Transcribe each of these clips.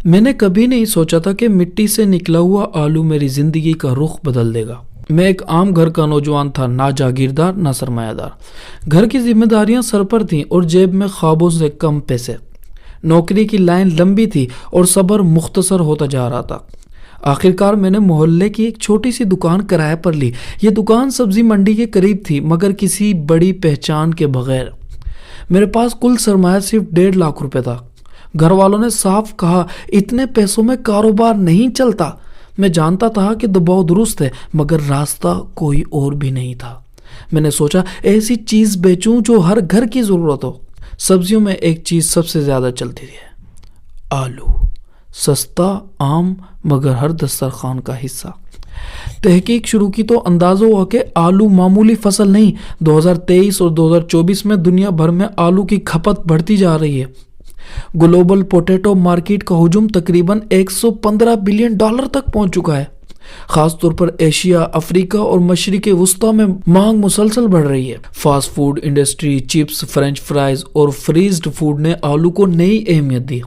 میں نے کبھی نہیں سوچا تھا کہ مٹی سے نکلا ہوا آلو میری زندگی کا رخ بدل دے گا۔ میں ایک عام گھر کا نوجوان تھا، نہ جاگیردار نہ سرمایہ دار۔ گھر کی ذمہ داریاں سر پر تھیں اور جیب میں خوابوں سے کم پیسے۔ نوکری کی لائن لمبی تھی اور صبر مختصر ہوتا جا رہا تھا۔ آخرکار میں نے محلے کی ایک چھوٹی سی دکان کرائے پر لی۔ یہ دکان سبزی منڈی کے قریب تھی، مگر کسی بڑی پہچان کے بغیر۔ میرے پاس کل سرمایہ صرف 1.5 لاکھ روپے تھا۔ گھر والوں نے صاف کہا، اتنے پیسوں میں کاروبار نہیں چلتا۔ میں جانتا تھا کہ دباؤ درست ہے، مگر راستہ کوئی اور بھی نہیں تھا۔ میں نے سوچا ایسی چیز بیچوں جو ہر گھر کی ضرورت ہو۔ سبزیوں میں ایک چیز سب سے زیادہ چلتی تھی، آلو۔ سستا، عام، مگر ہر دسترخوان کا حصہ۔ تحقیق شروع کی تو اندازہ ہوا کہ آلو معمولی فصل نہیں۔ 2023 اور 2024 میں دنیا بھر میں آلو کی کھپت بڑھتی جا رہی ہے۔ گلوبل پوٹیٹو مارکیٹ کا حجم تقریباً $115 بلین تک پہنچ چکا ہے۔ خاص طور پر ایشیا، افریقہ اور مشرق وسطیٰ میں مانگ مسلسل بڑھ رہی ہے۔ Fast food industry, chips, French fries اور فریزڈ فوڈ نے آلو کو نئی اہمیت دی۔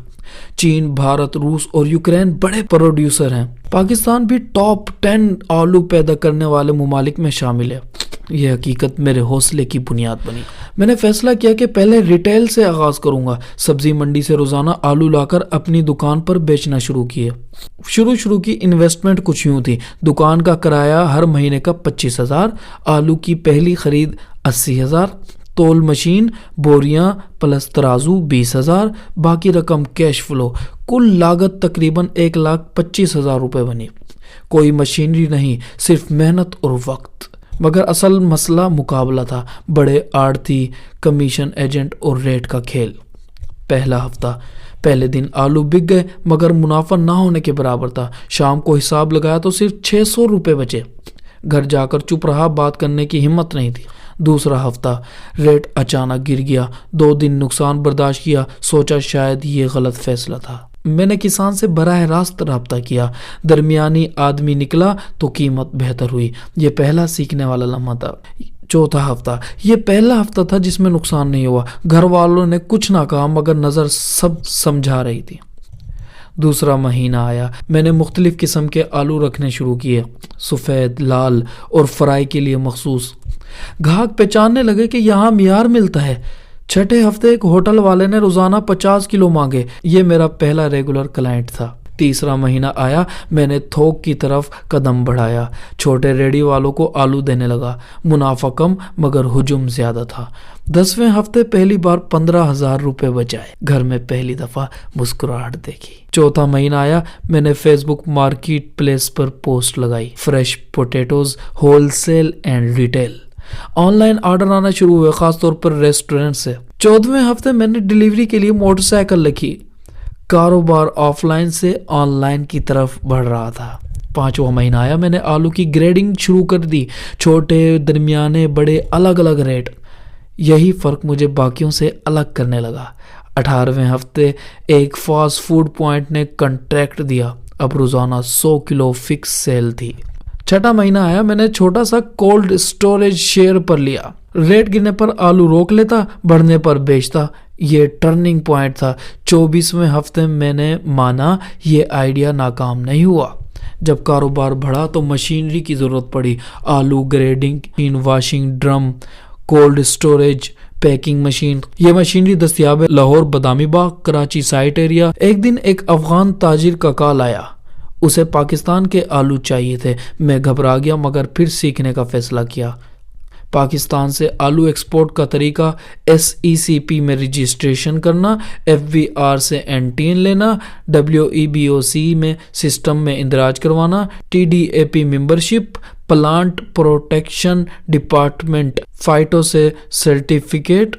چین، بھارت، روس اور یوکرین بڑے پروڈیوسر ہیں۔ پاکستان بھی ٹاپ 10 آلو پیدا کرنے والے ممالک میں شامل ہے۔ یہ حقیقت میرے حوصلے کی بنیاد بنی۔ میں نے فیصلہ کیا کہ پہلے ریٹیل سے آغاز کروں گا۔ سبزی منڈی سے روزانہ آلو لا کر اپنی دکان پر بیچنا شروع کیے۔ شروع کی انویسٹمنٹ کچھ یوں تھی، دکان کا کرایہ ہر مہینے کا 25,000، آلو کی پہلی خرید 80,000، تول مشین، بوریاں پلس ترازو 20,000، باقی رقم کیش فلو۔ کل لاگت تقریباً 1,25,000 روپے بنی۔ کوئی مشینری نہیں، صرف محنت اور وقت۔ مگر اصل مسئلہ مقابلہ تھا، بڑے آڑتی، کمیشن ایجنٹ اور ریٹ کا کھیل۔ پہلا ہفتہ، پہلے دن آلو بک گئے، مگر منافع نہ ہونے کے برابر تھا۔ شام کو حساب لگایا تو صرف 600 روپے بچے۔ گھر جا کر چپ رہا، بات کرنے کی ہمت نہیں تھی۔ دوسرا ہفتہ، ریٹ اچانک گر گیا۔ 2 دن نقصان برداشت کیا، سوچا شاید یہ غلط فیصلہ تھا۔ میں نے کسان سے براہ راست رابطہ کیا، درمیانی آدمی نکلا تو قیمت بہتر ہوئی۔ یہ پہلا سیکھنے والا لمحہ تھا۔ چوتھا ہفتہ، یہ پہلا ہفتہ تھا جس میں نقصان نہیں ہوا۔ گھر والوں نے کچھ نہ کہا، مگر نظر سب سمجھا رہی تھی۔ دوسرا مہینہ آیا، میں نے مختلف قسم کے آلو رکھنے شروع کیے، سفید، لال اور فرائی کے لیے مخصوص۔ گاہک پہچاننے لگے کہ یہاں معیار ملتا ہے۔ چھٹے ہفتے ایک ہوٹل والے نے روزانہ 50 کلو مانگے۔ یہ میرا پہلا ریگولر کلائنٹ تھا۔ تیسرا مہینہ آیا، میں نے تھوک کی طرف قدم بڑھایا، چھوٹے ریڈی والوں کو آلو دینے لگا۔ منافع کم مگر ہجوم زیادہ تھا۔ 10ویں ہفتے پہلی بار 15,000 روپے بچائے۔ گھر میں پہلی دفعہ مسکراہٹ دیکھی۔ چوتھا مہینہ آیا، میں نے فیس بک مارکیٹ پلیس پر پوسٹ لگائی، fresh potatoes, wholesale and retail. Online order آنا شروع ہوئے، خاص طور پر ریسٹورنٹ سے۔ 14ویں ہفتے میں نے ڈیلیوری کے لیے موٹر سائیکل رکھی۔ کاروبار آف لائن سے آن لائن کی طرف بڑھ رہا تھا۔ 5واں مہینہ آیا، میں نے آلو کی گریڈنگ شروع کر دی، چھوٹے، درمیانے، بڑے، الگ الگ ریٹ۔ یہی فرق مجھے باقیوں سے الگ کرنے لگا۔ 18ویں ہفتے ایک فاسٹ فوڈ پوائنٹ نے کنٹریکٹ دیا، اب روزانہ 100 کلو فکس سیل تھی۔ چھٹا مہینہ آیا، میں نے چھوٹا سا کولڈ اسٹوریج شیئر پر لیا، ریٹ گرنے پر آلو روک لیتا، بڑھنے پر بیچتا۔ یہ ٹرننگ پوائنٹ تھا۔ 24ویں ہفتے میں نے مانا یہ آئیڈیا ناکام نہیں ہوا۔ جب کاروبار بڑھا تو مشینری کی ضرورت پڑی، آلو grading, washing drum, cold storage, packing machine. یہ مشینری دستیاب ہے لاہور، بادامی باغ، کراچی سائٹ ایریا۔ ایک دن ایک افغان تاجر کا کال آیا، اسے پاکستان کے آلو چاہیے تھے۔ میں گھبرا گیا مگر پھر سیکھنے کا فیصلہ کیا۔ پاکستان سے آلو ایکسپورٹ کا طریقہ: SECP میں رجسٹریشن کرنا، FBR سے NTN لینا، WEBOC میں سسٹم میں اندراج کروانا، TDAP membership, plant protection department, phyto سے سرٹیفکیٹ،